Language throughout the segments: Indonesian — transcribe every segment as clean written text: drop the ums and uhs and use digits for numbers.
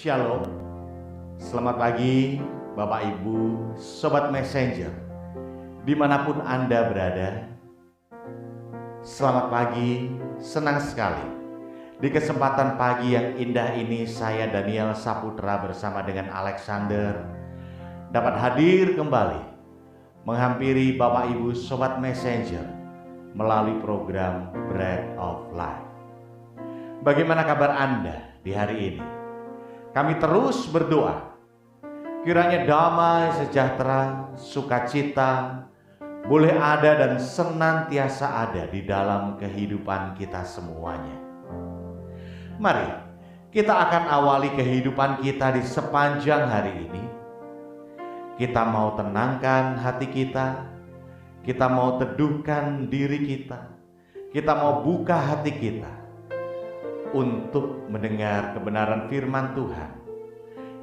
Shalom, selamat pagi Bapak Ibu, Sobat Messenger, dimanapun Anda berada. Selamat pagi, senang sekali. Di kesempatan pagi yang indah ini saya Daniel Saputra bersama dengan Alexander dapat hadir kembali menghampiri Bapak Ibu Sobat Messenger melalui program Bread of Life. Bagaimana kabar Anda di hari ini? Kami terus berdoa, kiranya damai, sejahtera, sukacita boleh ada dan senantiasa ada di dalam kehidupan kita semuanya. Mari kita akan awali kehidupan kita di sepanjang hari ini. Kita mau tenangkan hati kita mau teduhkan diri kita mau buka hati kita untuk mendengar kebenaran firman Tuhan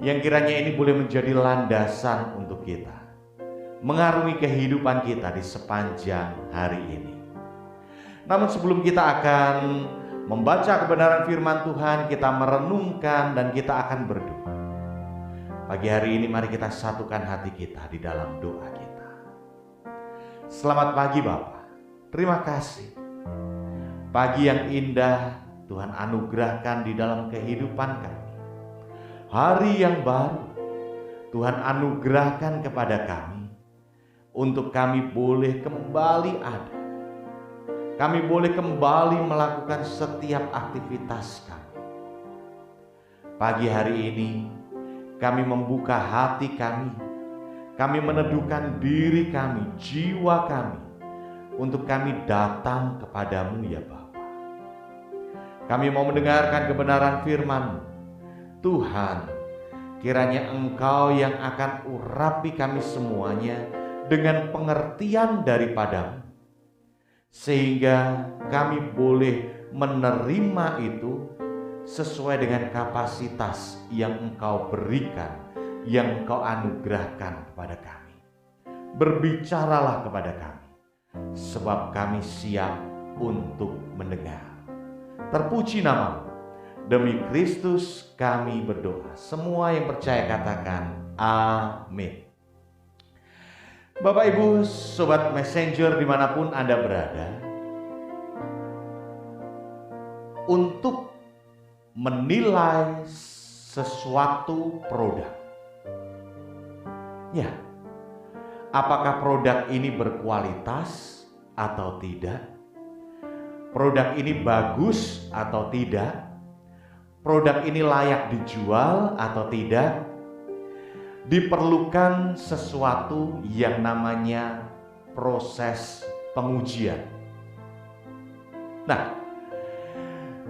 yang kiranya ini boleh menjadi landasan untuk kita mengarungi kehidupan kita di sepanjang hari ini. Namun sebelum kita akan membaca kebenaran firman Tuhan, kita merenungkan dan kita akan berdoa. Pagi hari ini mari kita satukan hati kita di dalam doa kita. Selamat pagi Bapak, terima kasih. Pagi yang indah Tuhan anugerahkan di dalam kehidupan kami. Hari yang baru Tuhan anugerahkan kepada kami untuk kami boleh kembali ada. Kami boleh kembali melakukan setiap aktivitas kami. Pagi hari ini kami membuka hati kami meneduhkan diri kami, jiwa kami untuk kami datang kepadamu ya Bapa. Kami mau mendengarkan kebenaran firman-Mu. Tuhan, kiranya Engkau yang akan urapi kami semuanya dengan pengertian daripada-Mu, sehingga kami boleh menerima itu sesuai dengan kapasitas yang Engkau berikan, yang Engkau anugerahkan kepada kami. Berbicaralah kepada kami, sebab kami siap untuk mendengar. Terpuji nama-Mu. Demi Kristus kami berdoa. Semua yang percaya katakan amin. Bapak Ibu Sobat Messenger dimanapun Anda berada, untuk menilai sesuatu produk, ya, apakah produk ini berkualitas atau tidak? Produk ini bagus atau tidak? Produk ini layak dijual atau tidak? Diperlukan sesuatu yang namanya proses pengujian. Nah,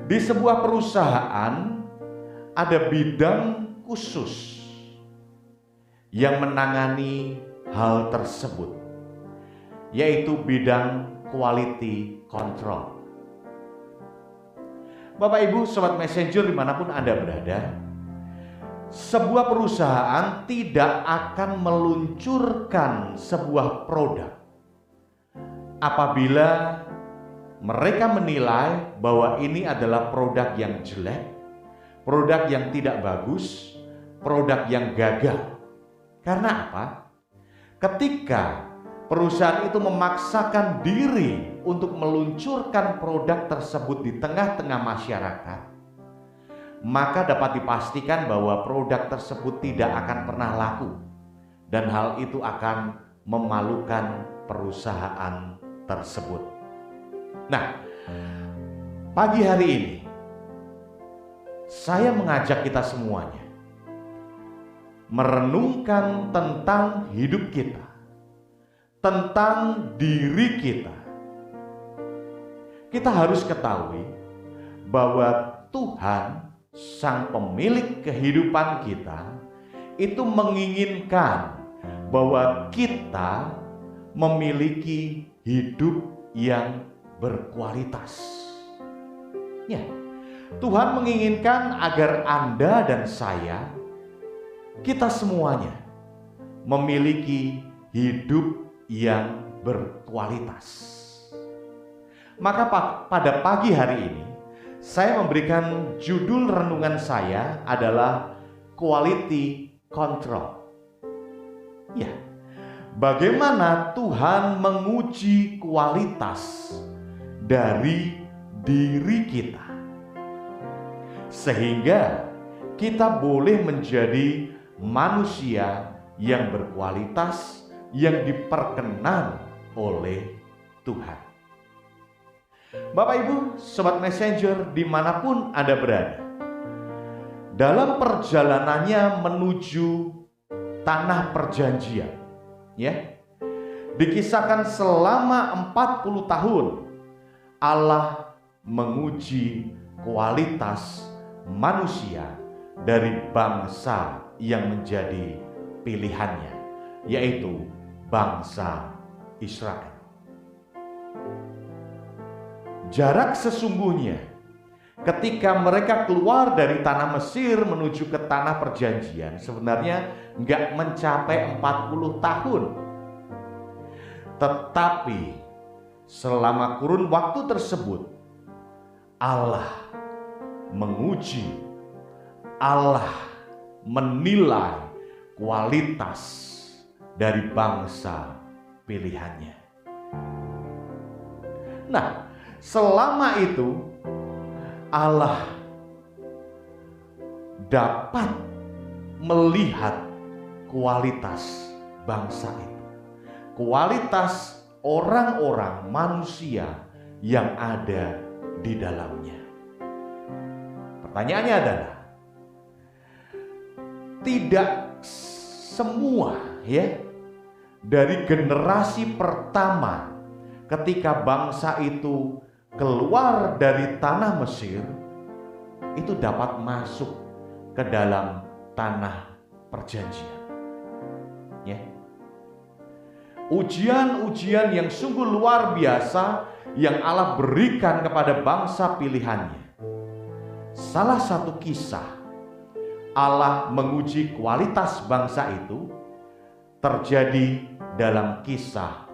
di sebuah perusahaan ada bidang khusus yang menangani hal tersebut, yaitu bidang quality control. Bapak Ibu Sobat Messenger dimanapun Anda berada, sebuah perusahaan tidak akan meluncurkan sebuah produk apabila mereka menilai bahwa ini adalah produk yang jelek, produk yang tidak bagus, produk yang gagal. Karena apa? Ketika perusahaan itu memaksakan diri untuk meluncurkan produk tersebut di tengah-tengah masyarakat, maka dapat dipastikan bahwa produk tersebut tidak akan pernah laku, dan hal itu akan memalukan perusahaan tersebut. Nah, pagi hari ini saya mengajak kita semuanya merenungkan tentang hidup kita, tentang diri kita. Kita harus ketahui bahwa Tuhan, Sang Pemilik kehidupan kita, itu menginginkan bahwa kita memiliki hidup yang berkualitas. Ya, Tuhan menginginkan agar Anda dan saya, kita semuanya memiliki hidup yang berkualitas. Maka pada pagi hari ini saya memberikan judul renungan saya adalah quality control. Ya, bagaimana Tuhan menguji kualitas dari diri kita, sehingga kita boleh menjadi manusia yang berkualitas, yang diperkenan oleh Tuhan. Bapak Ibu, Sobat Messenger dimanapun Anda berada, dalam perjalanannya menuju tanah perjanjian, ya, dikisahkan selama 40 tahun Allah menguji kualitas manusia dari bangsa yang menjadi pilihannya, yaitu bangsa Israel. Jarak sesungguhnya ketika mereka keluar dari tanah Mesir menuju ke tanah perjanjian sebenarnya nggak mencapai 40 tahun. Tetapi selama kurun waktu tersebut Allah menguji, Allah menilai kualitas dari bangsa pilihannya. Nah, selama itu Allah dapat melihat kualitas bangsa itu, kualitas orang-orang manusia yang ada di dalamnya. Pertanyaannya adalah, tidak semua, ya, dari generasi pertama ketika bangsa itu keluar dari tanah Mesir itu dapat masuk ke dalam tanah perjanjian. Ya. Ujian-ujian yang sungguh luar biasa yang Allah berikan kepada bangsa pilihannya. Salah satu kisah Allah menguji kualitas bangsa itu terjadi dalam kisah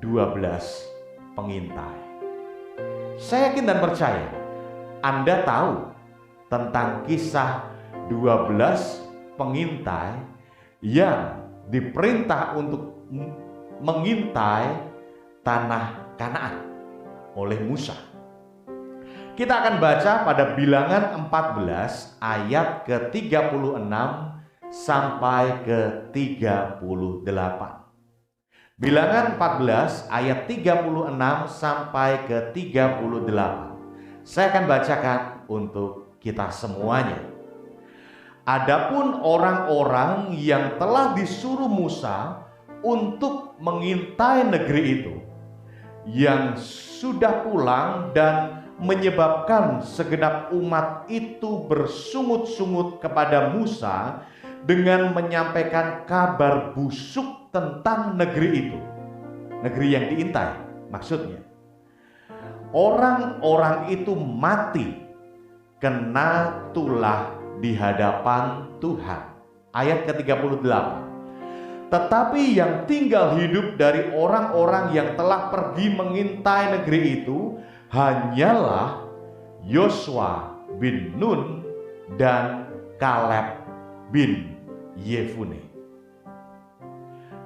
12 pengintai. Saya yakin dan percaya Anda tahu tentang kisah 12 pengintai yang diperintah untuk mengintai tanah Kanaan oleh Musa. Kita akan baca pada Bilangan 14 ayat ke-36 sampai ke-38. Bilangan 14 ayat 36 sampai ke 38. Saya akan bacakan untuk kita semuanya. Adapun orang-orang yang telah disuruh Musa untuk mengintai negeri itu, yang sudah pulang dan menyebabkan segenap umat itu bersungut-sungut kepada Musa dengan menyampaikan kabar busuk tentang negeri itu, negeri yang diintai maksudnya. Orang-orang itu mati kena tulah di hadapan Tuhan. Ayat ke-38. Tetapi yang tinggal hidup dari orang-orang yang telah pergi mengintai negeri itu hanyalah Yosua bin Nun dan Kaleb bin Yefune.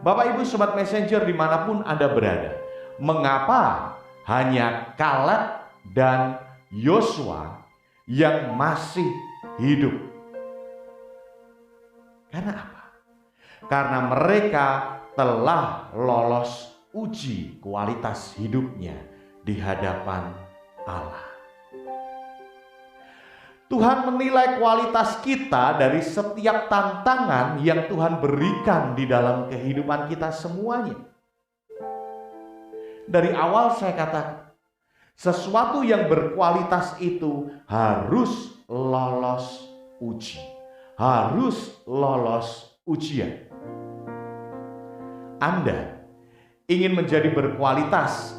Bapak Ibu Sobat Messenger dimanapun Anda berada, mengapa hanya Kaleb dan Yosua yang masih hidup? Karena apa? Karena mereka telah lolos uji kualitas hidupnya di hadapan Allah. Tuhan menilai kualitas kita dari setiap tantangan yang Tuhan berikan di dalam kehidupan kita semuanya. Dari awal saya katakan, sesuatu yang berkualitas itu harus lolos uji, harus lolos ujian. Anda ingin menjadi berkualitas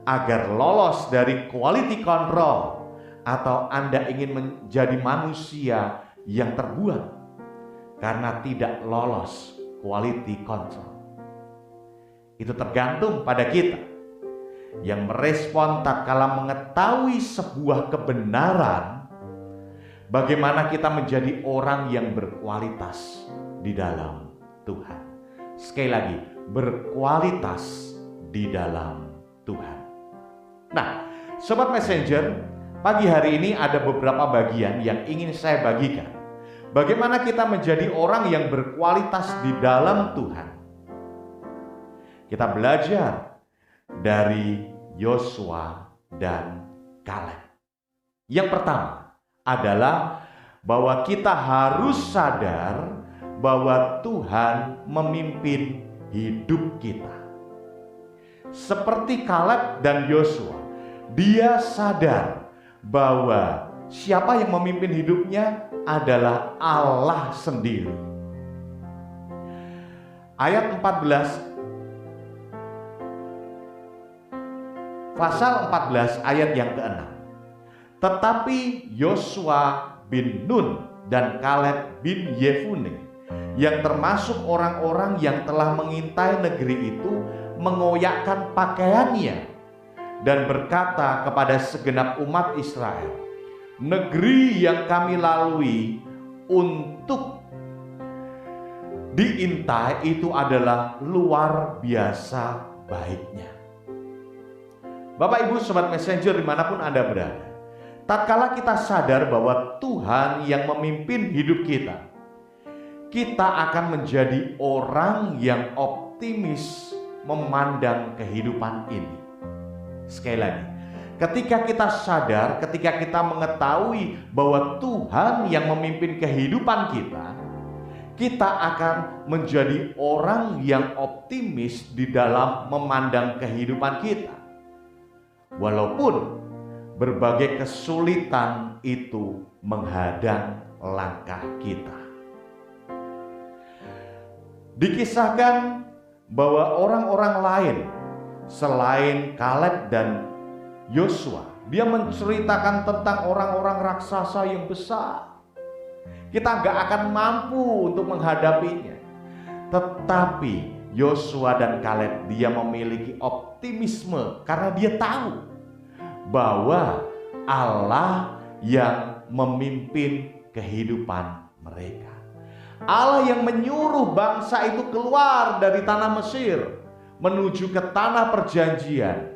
agar lolos dari quality control, atau Anda ingin menjadi manusia yang terbuang karena tidak lolos quality control? Itu tergantung pada kita yang merespon tatkala mengetahui sebuah kebenaran bagaimana kita menjadi orang yang berkualitas di dalam Tuhan. Sekali lagi, berkualitas di dalam Tuhan. Nah, Sobat Messenger, pagi hari ini ada beberapa bagian yang ingin saya bagikan. Bagaimana kita menjadi orang yang berkualitas di dalam Tuhan. Kita belajar dari Yosua dan Kaleb. Yang pertama adalah bahwa kita harus sadar bahwa Tuhan memimpin hidup kita. Seperti Kaleb dan Yosua, dia sadar bahwa siapa yang memimpin hidupnya adalah Allah sendiri. Ayat 14, pasal 14 ayat yang ke-6. Tetapi Yosua bin Nun dan Kaleb bin Yefune, yang termasuk orang-orang yang telah mengintai negeri itu, mengoyakkan pakaiannya dan berkata kepada segenap umat Israel, negeri yang kami lalui untuk diintai itu adalah luar biasa baiknya. Bapak Ibu Sobat Messenger dimanapun Anda berada, tatkala kita sadar bahwa Tuhan yang memimpin hidup kita, kita akan menjadi orang yang optimis memandang kehidupan ini. Sekali lagi, ketika kita sadar, ketika kita mengetahui bahwa Tuhan yang memimpin kehidupan kita akan menjadi orang yang optimis di dalam memandang kehidupan kita. Walaupun berbagai kesulitan itu menghadang langkah kita. Dikisahkan bahwa orang-orang lain selain Kaleb dan Yosua, dia menceritakan tentang orang-orang raksasa yang besar. Kita gak akan mampu untuk menghadapinya. Tetapi Yosua dan Kaleb, dia memiliki optimisme karena dia tahu bahwa Allah yang memimpin kehidupan mereka. Allah yang menyuruh bangsa itu keluar dari tanah Mesir menuju ke tanah perjanjian.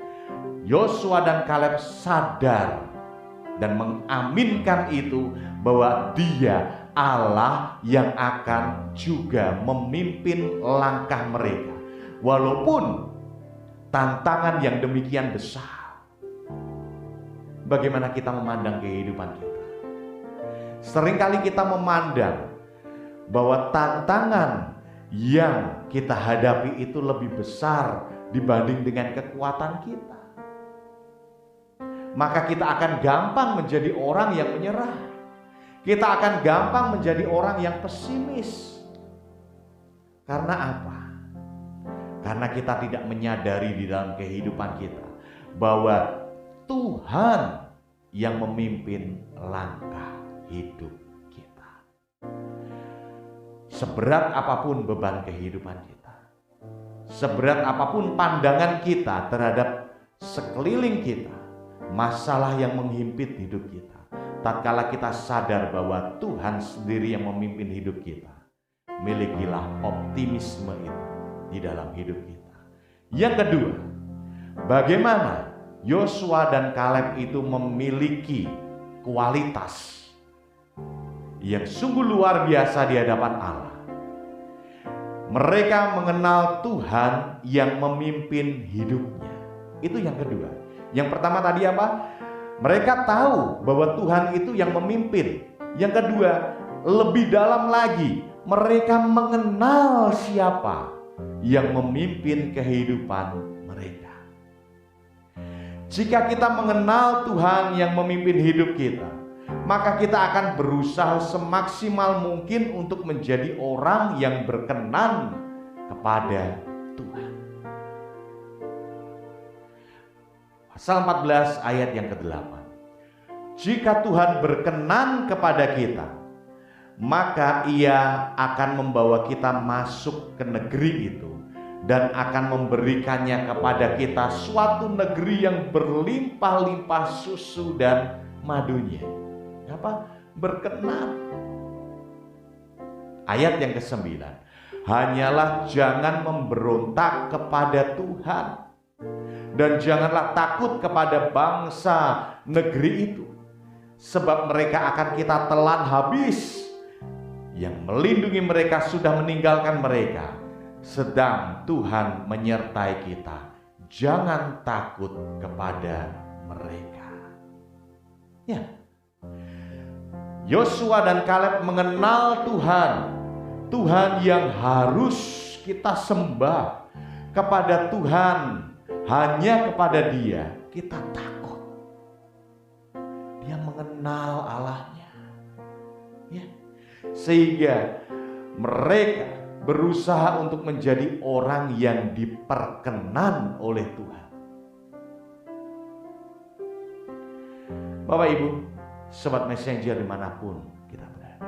Yosua dan Kaleb sadar dan mengaminkan itu, bahwa Dia Allah yang akan juga memimpin langkah mereka, walaupun tantangan yang demikian besar. Bagaimana kita memandang kehidupan kita? Seringkali kita memandang bahwa tantangan yang kita hadapi itu lebih besar dibanding dengan kekuatan kita. Maka kita akan gampang menjadi orang yang menyerah. Kita akan gampang menjadi orang yang pesimis. Karena apa? Karena kita tidak menyadari di dalam kehidupan kita bahwa Tuhan yang memimpin langkah hidup kita. Seberat apapun beban kehidupan kita, seberat apapun pandangan kita terhadap sekeliling kita, masalah yang menghimpit hidup kita, tatkala kita sadar bahwa Tuhan sendiri yang memimpin hidup kita, milikilah optimisme itu di dalam hidup kita. Yang kedua, bagaimana Yosua dan Kaleb itu memiliki kualitas yang sungguh luar biasa di hadapan Allah. Mereka mengenal Tuhan yang memimpin hidupnya. Itu yang kedua. Yang pertama tadi apa? Mereka tahu bahwa Tuhan itu yang memimpin. Yang kedua, lebih dalam lagi, mereka mengenal siapa yang memimpin kehidupan mereka. Jika kita mengenal Tuhan yang memimpin hidup kita, maka kita akan berusaha semaksimal mungkin untuk menjadi orang yang berkenan kepada Tuhan. Pasal 14 ayat yang ke-8. Jika Tuhan berkenan kepada kita, maka Ia akan membawa kita masuk ke negeri itu dan akan memberikannya kepada kita suatu negeri yang berlimpah-limpah susu dan madunya. Apa? berkenan. Ayat yang ke-9, hanyalah jangan memberontak kepada Tuhan, dan janganlah takut kepada bangsa negeri itu, sebab mereka akan kita telan habis. Yang melindungi mereka sudah meninggalkan mereka, sedang Tuhan menyertai kita. Jangan takut kepada mereka. Ya, Yosua dan Kaleb mengenal Tuhan, Tuhan yang harus kita sembah. Kepada Tuhan, hanya kepada Dia kita takut. Dia mengenal Allahnya, ya. Sehingga mereka berusaha untuk menjadi orang yang diperkenan oleh Tuhan. Bapak Ibu, Sobat Messenger dimanapun kita berada,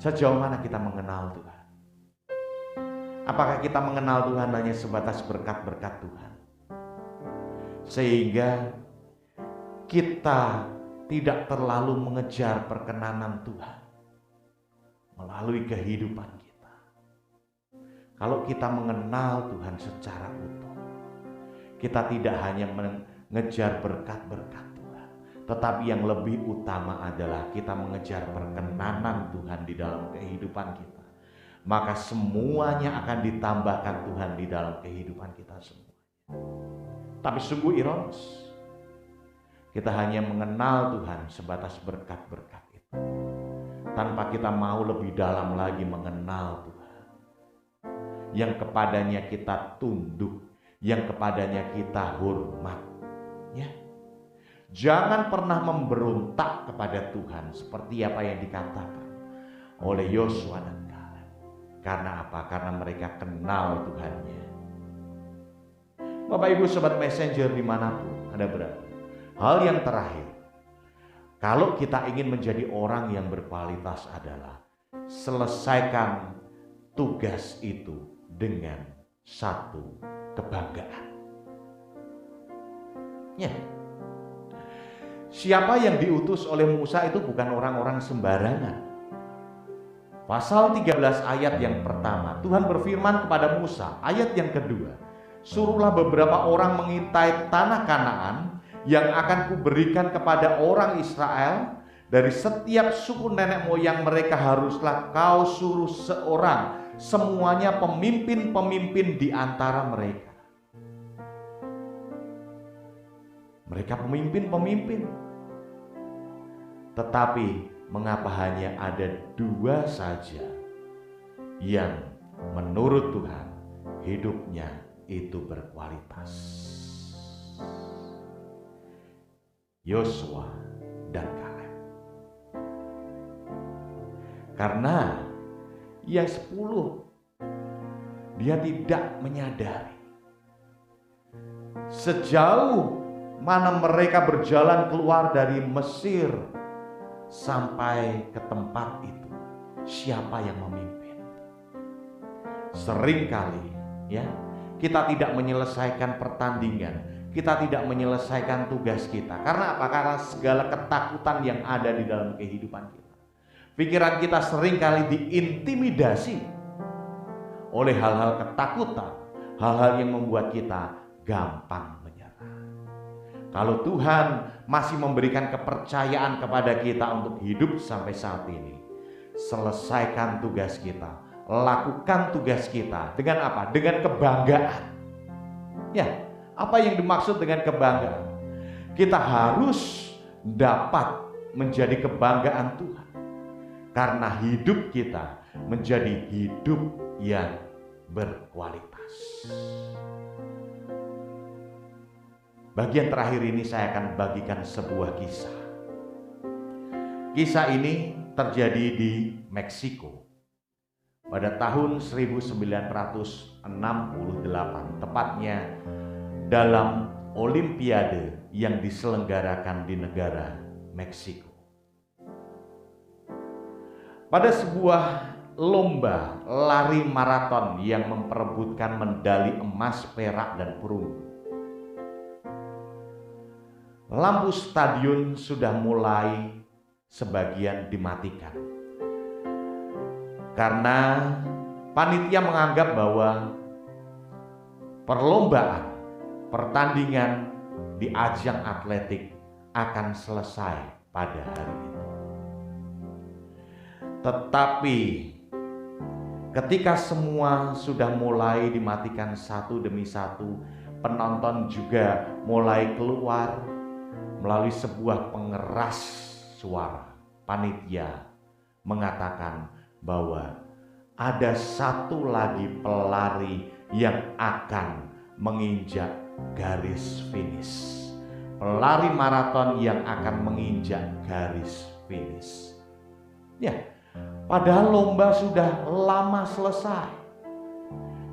sejauh mana kita mengenal Tuhan? Apakah kita mengenal Tuhan hanya sebatas berkat-berkat Tuhan, sehingga kita tidak terlalu mengejar perkenanan Tuhan melalui kehidupan kita? Kalau kita mengenal Tuhan secara utuh, kita tidak hanya mengejar berkat-berkat Tuhan, tetapi yang lebih utama adalah kita mengejar perkenanan Tuhan di dalam kehidupan kita. Maka semuanya akan ditambahkan Tuhan di dalam kehidupan kita semua. Tapi sungguh ironis, kita hanya mengenal Tuhan sebatas berkat-berkat itu, tanpa kita mau lebih dalam lagi mengenal Tuhan, yang kepadanya kita tunduk, yang kepadanya kita hormat. Ya, jangan pernah memberontak kepada Tuhan seperti apa yang dikatakan oleh Yosua dan Kaleb. Karena apa? Karena mereka kenal Tuhannya. Bapak Ibu Sobat Messenger dimanapun Anda berada, hal yang terakhir, kalau kita ingin menjadi orang yang berkualitas adalah selesaikan tugas itu dengan satu kebanggaan. Ya. Siapa yang diutus oleh Musa itu bukan orang-orang sembarangan. Pasal 13 ayat yang pertama, Tuhan berfirman kepada Musa. Ayat yang kedua, suruhlah beberapa orang mengintai tanah Kanaan yang akan kuberikan kepada orang Israel. Dari setiap suku nenek moyang mereka haruslah kau suruh seorang, semuanya pemimpin-pemimpin di antara mereka. Mereka pemimpin-pemimpin. Tetapi mengapa hanya ada 2 saja yang menurut Tuhan hidupnya itu berkualitas? Yosua dan Kaleb. Karena yang 10 dia tidak menyadari sejauh mana mereka berjalan keluar dari Mesir sampai ke tempat itu, siapa yang memimpin. Seringkali ya, kita tidak menyelesaikan pertandingan, kita tidak menyelesaikan tugas kita. Karena apa? Karena segala ketakutan yang ada di dalam kehidupan kita. Pikiran kita seringkali diintimidasi oleh hal-hal ketakutan, hal-hal yang membuat kita gampang menyerah. Kalau Tuhan masih memberikan kepercayaan kepada kita untuk hidup sampai saat ini, selesaikan tugas kita, lakukan tugas kita dengan apa? Dengan kebanggaan. Ya, apa yang dimaksud dengan kebanggaan? Kita harus dapat menjadi kebanggaan Tuhan, karena hidup kita menjadi hidup yang berkualitas. Bagian terakhir ini saya akan bagikan sebuah kisah. Kisah ini terjadi di Meksiko pada tahun 1968, tepatnya dalam Olimpiade yang diselenggarakan di negara Meksiko. Pada sebuah lomba lari maraton yang memperebutkan medali emas, perak, dan perunggu, lampu stadion sudah mulai sebagian dimatikan. Karena panitia menganggap bahwa perlombaan, pertandingan di ajang atletik akan selesai pada hari itu. Tetapi ketika semua sudah mulai dimatikan satu demi satu, penonton juga mulai keluar melalui sebuah pengeras suara. Panitia mengatakan bahwa ada satu lagi pelari yang akan menginjak garis finish. Pelari maraton yang akan menginjak garis finish. Ya, padahal lomba sudah lama selesai.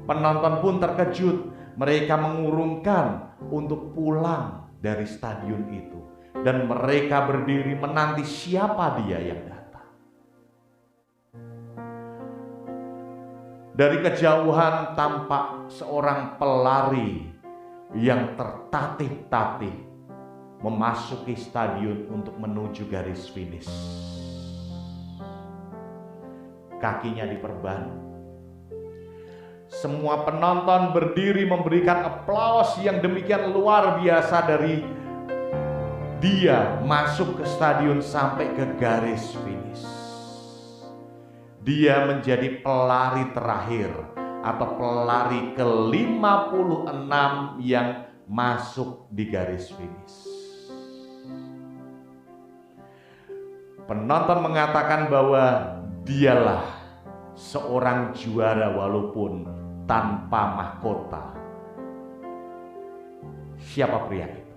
Penonton pun terkejut. Mereka mengurungkan untuk pulang dari stadion itu. Dan mereka berdiri menanti siapa dia yang datang. Dari kejauhan tampak seorang pelari yang tertatih-tatih memasuki stadion untuk menuju garis finish. Kakinya diperban. Semua penonton berdiri memberikan aplaus yang demikian luar biasa dari dia masuk ke stadion sampai ke garis finish. Dia menjadi pelari terakhir atau pelari ke-56 yang masuk di garis finish. Penonton mengatakan bahwa dialah seorang juara walaupun tanpa mahkota. Siapa pria itu?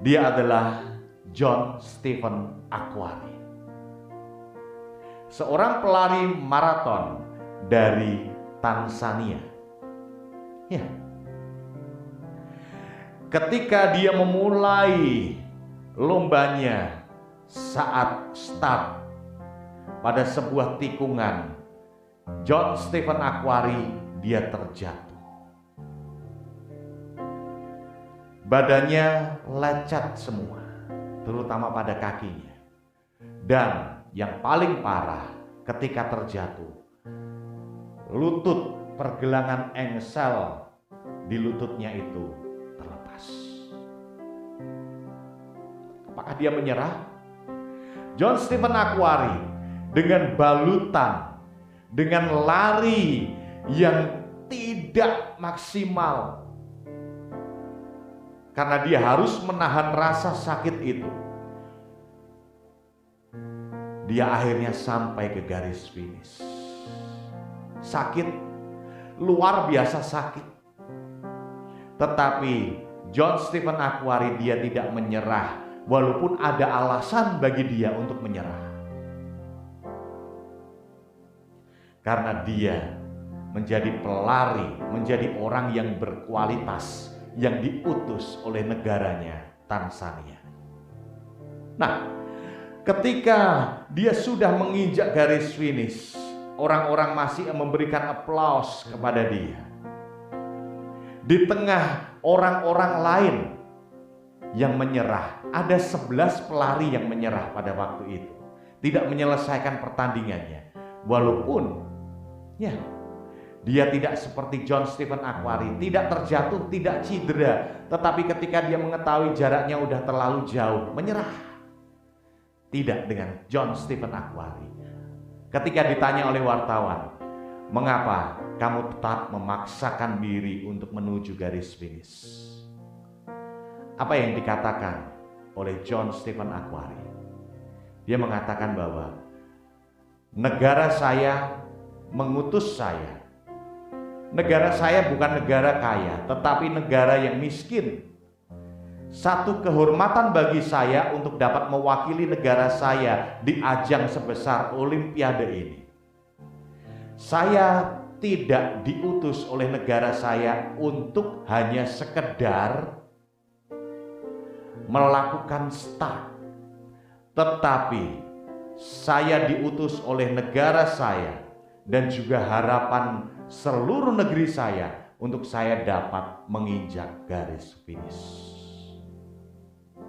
Dia adalah John Stephen Akhwari, seorang pelari maraton dari Tanzania. Ya. Ketika dia memulai lombanya saat start pada sebuah tikungan, John Stephen Akhwari dia terjatuh. Badannya lecet semua, terutama pada kakinya. Dan yang paling parah, ketika terjatuh, lutut, pergelangan engsel di lututnya itu terlepas. Apakah dia menyerah? John Stephen Akhwari dengan balutan, dengan lari yang tidak maksimal, karena dia harus menahan rasa sakit itu, dia akhirnya sampai ke garis finish. Sakit, luar biasa sakit. Tetapi John Stephen Akhwari dia tidak menyerah, walaupun ada alasan bagi dia untuk menyerah. Karena dia menjadi pelari, menjadi orang yang berkualitas, yang diutus oleh negaranya, Tanzania. Nah, ketika dia sudah menginjak garis finish, orang-orang masih memberikan aplaus kepada dia. Di tengah orang-orang lain yang menyerah, ada 11 pelari yang menyerah pada waktu itu, tidak menyelesaikan pertandingannya. Walaupun ya, dia tidak seperti John Stephen Akhwari, tidak terjatuh, tidak cedera, tetapi ketika dia mengetahui jaraknya udah terlalu jauh, menyerah. Tidak dengan John Stephen Akhwari. Ketika ditanya oleh wartawan, mengapa kamu tetap memaksakan diri untuk menuju garis finish? Apa yang dikatakan oleh John Stephen Akhwari? Dia mengatakan bahwa negara saya mengutus saya. Negara saya bukan negara kaya, tetapi negara yang miskin. Satu kehormatan bagi saya untuk dapat mewakili negara saya di ajang sebesar Olimpiade ini. Saya tidak diutus oleh negara saya untuk hanya sekedar melakukan start, tetapi saya diutus oleh negara saya dan juga harapan seluruh negeri saya untuk saya dapat menginjak garis finish.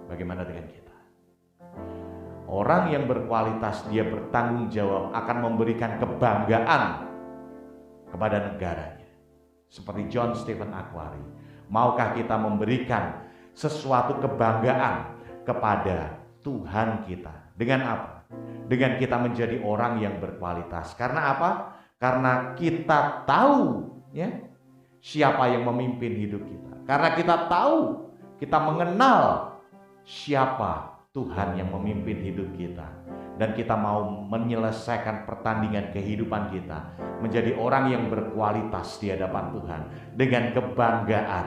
Bagaimana dengan kita? Orang yang berkualitas, dia bertanggung jawab, akan memberikan kebanggaan kepada negaranya. Seperti John Stephen Akhwari, maukah kita memberikan sesuatu kebanggaan kepada Tuhan kita? Dengan apa? Dengan kita menjadi orang yang berkualitas. Karena apa? Karena kita tahu ya, siapa yang memimpin hidup kita. Karena kita tahu, kita mengenal siapa Tuhan yang memimpin hidup kita. Dan kita mau menyelesaikan pertandingan kehidupan kita menjadi orang yang berkualitas di hadapan Tuhan dengan kebanggaan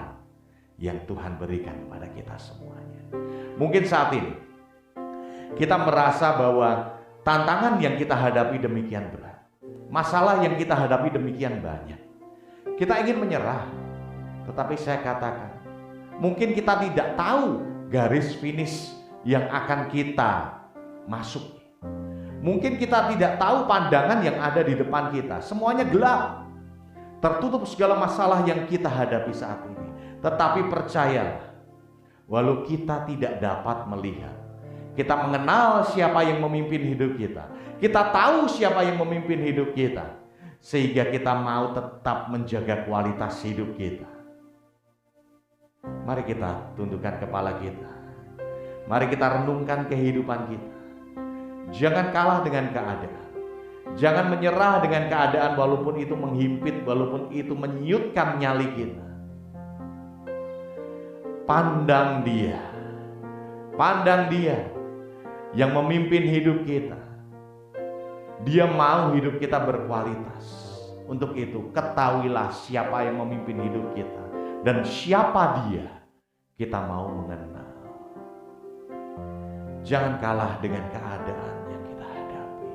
yang Tuhan berikan kepada kita semuanya. Mungkin saat ini kita merasa bahwa tantangan yang kita hadapi demikian berat, masalah yang kita hadapi demikian banyak. Kita ingin menyerah, tetapi saya katakan, mungkin kita tidak tahu garis finish yang akan kita masuk. Mungkin kita tidak tahu pandangan yang ada di depan kita. Semuanya gelap, tertutup segala masalah yang kita hadapi saat ini. Tetapi percayalah, walau kita tidak dapat melihat, kita mengenal siapa yang memimpin hidup kita. Kita tahu siapa yang memimpin hidup kita, sehingga kita mau tetap menjaga kualitas hidup kita. Mari kita tundukkan kepala kita. Mari kita renungkan kehidupan kita. Jangan kalah dengan keadaan. Jangan menyerah dengan keadaan walaupun itu menghimpit, walaupun itu menyutkan nyali kita. Pandang Dia. Pandang Dia yang memimpin hidup kita. Dia mau hidup kita berkualitas. Untuk itu ketahuilah siapa yang memimpin hidup kita dan siapa Dia. Kita mau mengenal. Jangan kalah dengan keadaan yang kita hadapi.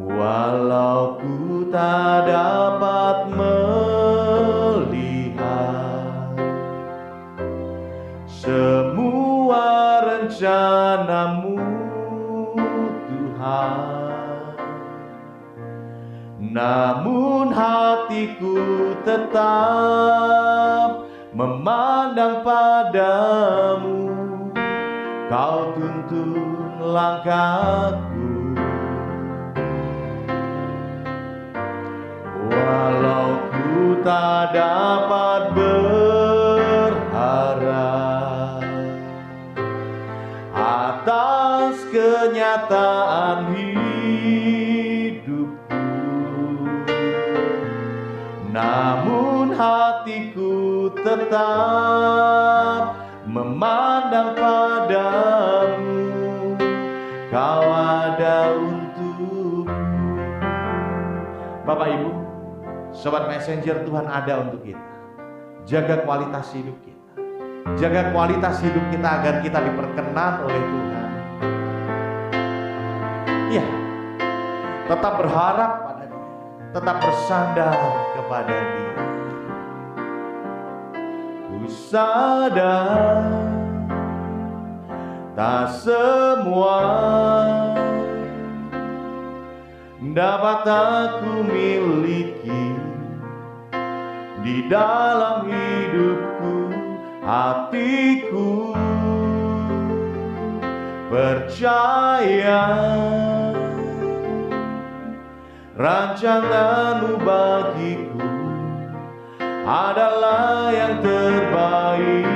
Walau ku tak dapat melihat semua rencana-Mu Tuhan, namun hatiku tetap memandang padamu. Kau tuntun langkahku, walau ku tak dapat berharap atas kenyataan hidupku, namun hatiku tetap memandang padamu. Kau ada untukku. Bapak Ibu, Sobat Messenger, Tuhan ada untuk kita. Jaga kualitas hidup kita. Jaga kualitas hidup kita agar kita diperkenan oleh Tuhan. Ya, tetap berharap pada Dia, tetap bersandar kepada Dia. Ku sadar tak semua dapat aku miliki di dalam hidupku. Hatiku percaya rancangan-Mu bagiku adalah yang terbaik.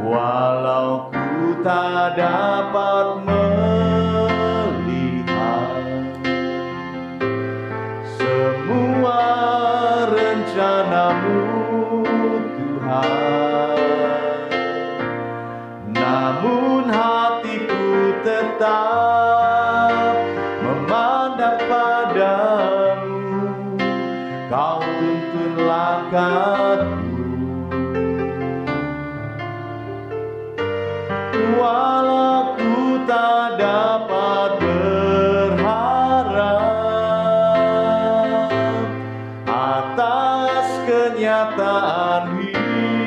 Walau ku tak dapat melihat semua rencana-Mu Tuhan, namun hatiku tetap memandang padamu. Kau tuntun langkahku, walau ku tak dapat berharap atas kenyataan hidupku,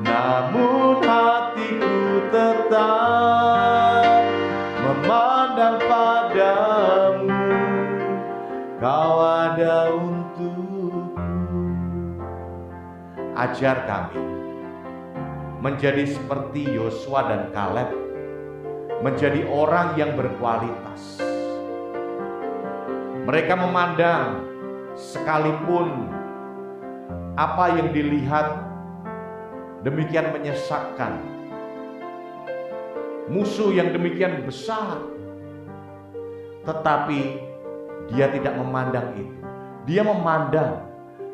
namun hatiku tetap memandang padamu. Kau ada untukku. Ajar kami menjadi seperti Yosua dan Kaleb, menjadi orang yang berkualitas. Mereka memandang sekalipun apa yang dilihat demikian menyesakkan, musuh yang demikian besar, tetapi dia tidak memandang itu. Dia memandang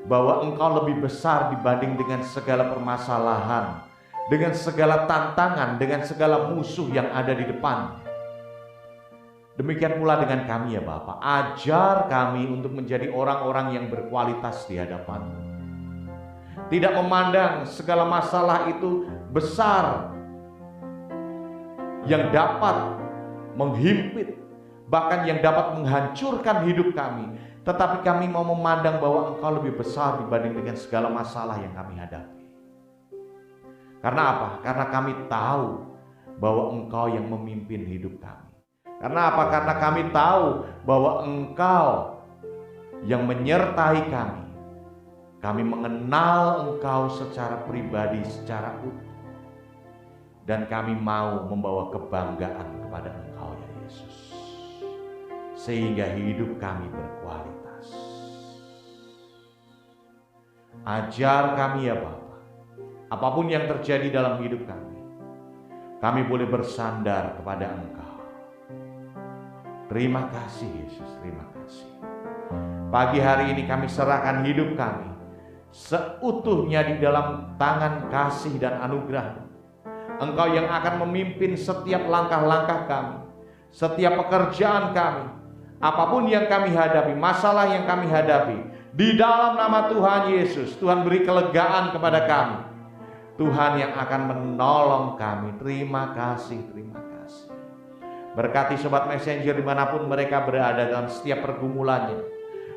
bahwa Engkau lebih besar dibanding dengan segala permasalahan, dengan segala tantangan, dengan segala musuh yang ada di depan. Demikian pula dengan kami ya Bapa. Ajar kami untuk menjadi orang-orang yang berkualitas di hadapan-Mu. Tidak memandang segala masalah itu besar yang dapat menghimpit, bahkan yang dapat menghancurkan hidup kami. Tetapi kami mau memandang bahwa Engkau lebih besar dibanding dengan segala masalah yang kami hadapi. Karena apa? Karena kami tahu bahwa Engkau yang memimpin hidup kami. Karena apa? Karena kami tahu bahwa Engkau yang menyertai kami. Kami mengenal Engkau secara pribadi, secara utuh. Dan kami mau membawa kebanggaan kepada Engkau ya Yesus. Sehingga hidup kami berkualitas. Ajar kami ya Bapa, apapun yang terjadi dalam hidup kami boleh bersandar kepada Engkau. Terima kasih Yesus, terima kasih. Pagi hari ini kami serahkan hidup kami seutuhnya di dalam tangan kasih dan anugerah. Engkau yang akan memimpin setiap langkah-langkah kami, setiap pekerjaan kami, apapun yang kami hadapi, masalah yang kami hadapi. Di dalam nama Tuhan Yesus, Tuhan beri kelegaan kepada kami. Tuhan yang akan menolong kami. Terima kasih, terima kasih. Berkati Sobat Messenger dimanapun mereka berada dalam setiap pergumulannya.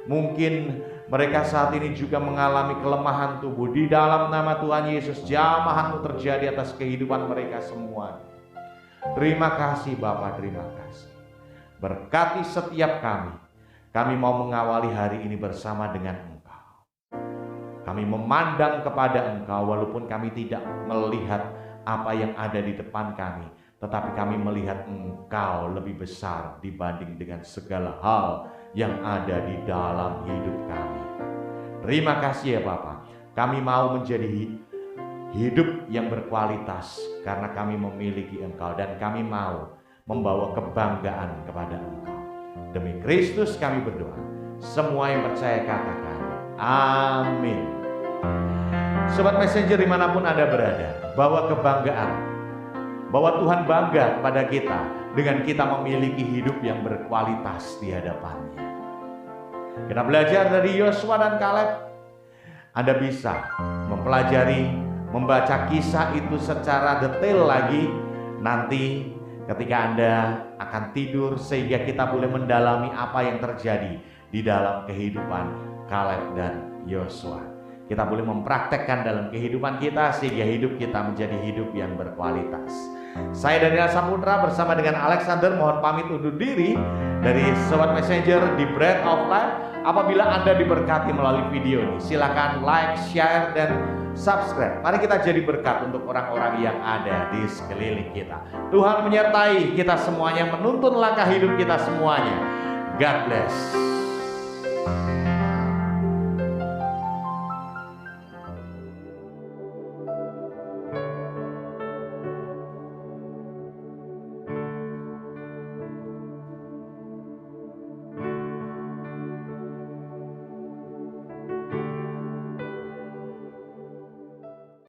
Mungkin mereka saat ini juga mengalami kelemahan tubuh. Di dalam nama Tuhan Yesus, jamah-Mu terjadi atas kehidupan mereka semua. Terima kasih Bapa, terima kasih. Berkati setiap kami. Kami mau mengawali hari ini bersama dengan Engkau. Kami memandang kepada Engkau walaupun kami tidak melihat apa yang ada di depan kami. Tetapi kami melihat Engkau lebih besar dibanding dengan segala hal yang ada di dalam hidup kami. Terima kasih ya Bapa. Kami mau menjadi hidup yang berkualitas karena kami memiliki Engkau. Dan kami mau membawa kebanggaan kepada Engkau. Demi Kristus kami berdoa. Semua yang percaya katakan amin. Sobat Messenger dimanapun Anda berada, bawa kebanggaan, bahwa Tuhan bangga pada kita dengan kita memiliki hidup yang berkualitas di hadapannya. Kita belajar dari Yosua dan Kaleb. Anda bisa mempelajari, membaca kisah itu secara detail lagi nanti ketika Anda akan tidur, sehingga kita boleh mendalami apa yang terjadi di dalam kehidupan Kaleb dan Yosua. Kita boleh mempraktekkan dalam kehidupan kita sehingga hidup kita menjadi hidup yang berkualitas. Saya Daniel Saputra bersama dengan Alexander mohon pamit undur diri dari Sobat Messenger di Bread of Life. Apabila Anda diberkati melalui video ini, silakan like, share, dan subscribe. Mari kita jadi berkat untuk orang-orang yang ada di sekeliling kita. Tuhan menyertai kita semuanya, menuntun langkah hidup kita semuanya. God bless.